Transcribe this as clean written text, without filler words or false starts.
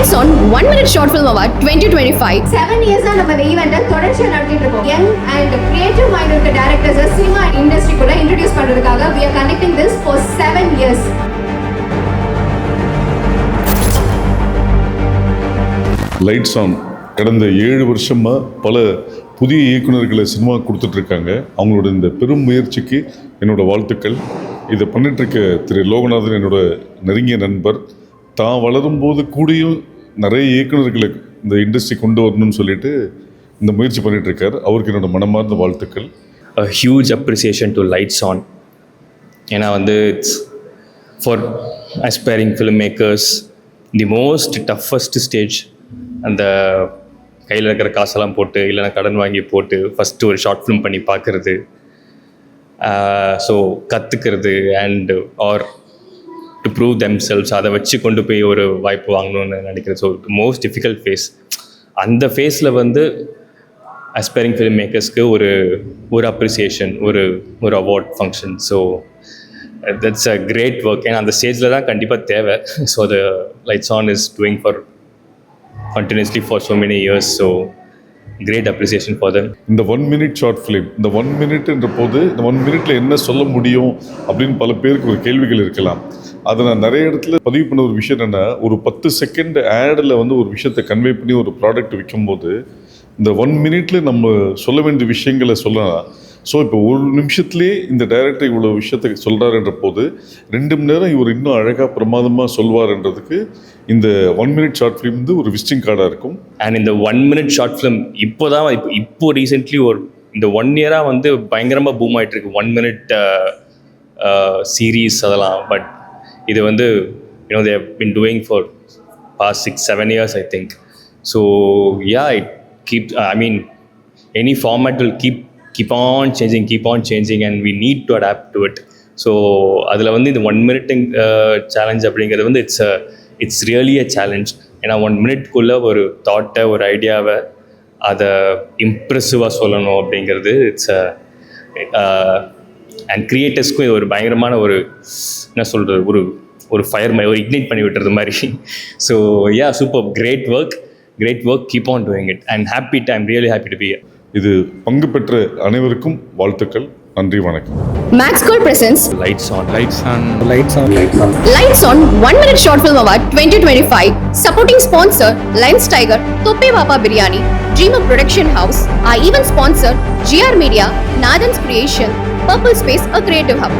Lights on 1 minute short film award 2025. 7 years நம்ம இந்த ஈவென்ட்டை தொடர்ச்சியா நடத்திட்டு இருக்கோம். யங் அண்ட் கிரியேட்டிவ் மைண்ட் இருக்க டைரக்டர்ஸை சினிமா இண்டஸ்ட்ரிக்குள்ள இன்ட்ரோடியூஸ் பண்றதுக்காக we are conducting this for 7 years. Lights on கடந்த 7 வருஷமாக பல புதிய இயக்குநர்களை சினிமா கொடுத்துட்ருக்காங்க. அவங்களோட இந்த பெரும் முயற்சிக்கு என்னோடய வாழ்த்துக்கள். இதை பண்ணிகிட்ருக்க திரு லோகநாதன் என்னோட நெருங்கிய நண்பர். தான் வளரும்போது கூடயும் நிறைய இயக்குநர்களை இந்த இண்டஸ்ட்ரி கொண்டு வரணும்னு சொல்லிட்டு இந்த முயற்சி பண்ணிகிட்ருக்கார். அவருக்கு என்னோடய மனமார்ந்த வாழ்த்துக்கள். A huge appreciation to Lights On. ஏன்னா வந்து it's for aspiring filmmakers the most toughest stage. அந்த கையில் இருக்கிற காசெல்லாம் போட்டு இல்லைன்னா கடன் வாங்கி போட்டு ஃபஸ்ட்டு ஒரு ஷார்ட் ஃபிலிம் பண்ணி பார்க்குறது, ஸோ கற்றுக்கிறது and are to prove themselves, அதை வச்சு கொண்டு போய் ஒரு வாய்ப்பு வாங்கணும்னு நினைக்கிறேன். So most difficult phase. அந்த ஃபேஸில் வந்து aspiring filmmakersக்கு ஒரு அப்ரிசியேஷன், ஒரு award function. So that's a great work. ஏன்னா அந்த ஸ்டேஜில் தான் கண்டிப்பாக தேவை. So the lights on is doing for continuously for so many years, so great appreciation for them. இந்த 1 minute ஷார்ட் ஃபிலிம், இந்த 1 minute என்ற போது இந்த 1 minute என்ன சொல்ல முடியும் அப்படின்னு பல பேருக்கு ஒரு கேள்விகள் இருக்கலாம். அதை நான் நிறைய இடத்துல பதிவு பண்ண ஒரு விஷயம் என்னென்னா, ஒரு 10 செகண்ட் ஆடில் வந்து ஒரு விஷயத்தை கன்வே பண்ணி ஒரு ப்ராடக்ட் விற்கும்போது இந்த 1 minute நம்ம சொல்ல வேண்டிய விஷயங்களை சொல்லலாம். ஸோ இப்போ ஒரு நிமிஷத்துலேயே இந்த டைரக்டர் இவ்வளோ விஷயத்தை சொல்கிறாருன்ற போது 2 மணி நேரம் இவர் இன்னும் அழகாக பிரமாதமாக சொல்வார்ன்றதுக்கு இந்த 1 minute ஷார்ட் ஃபிலிம் வந்து ஒரு விசிட்டிங் கார்டாக இருக்கும். அண்ட் இந்த 1 minute ஷார்ட் ஃபிலிம் இப்போ ரீசெண்ட்லி இந்த 1 year வந்து பயங்கரமாக பூம் ஆகிட்டுருக்கு 1 minute சீரீஸ் அதெல்லாம். பட் இது வந்து they have been doing for past 6-7 years I think. So yeah, it keeps any format will keep on changing and we need to adapt to it. So அதில் வந்து இந்த 1 minute challenge அப்படிங்கிறது வந்து it's really a challenge. ஏன்னா 1 minuteக்குள்ளே ஒரு தாட்டை, ஒரு ஐடியாவை அதை இம்ப்ரெசிவாக சொல்லணும் அப்படிங்கிறது இட்ஸ் அண்ட் கிரியேட்டர்ஸ்க்கும் இது ஒரு பயங்கரமான என்ன சொல்கிறது, ஒரு ஃபயர் ஒரு இக்னைட் பண்ணி விட்டுறது மாதிரி. So yeah, super, great work, keep on doing it and I'm really happy to be here. இது பங்கு பெற்ற அனைவருக்கும் வாழ்த்துக்கள். நன்றி, வணக்கம். Max Gold presents Lights On 1 minute short film award 2025. Supporting sponsor Lions Tiger, Toppe Papa Biryani, Dreamer Production House. Our event sponsor GR Media, Nathan's Creation, Purple Space, a creative hub.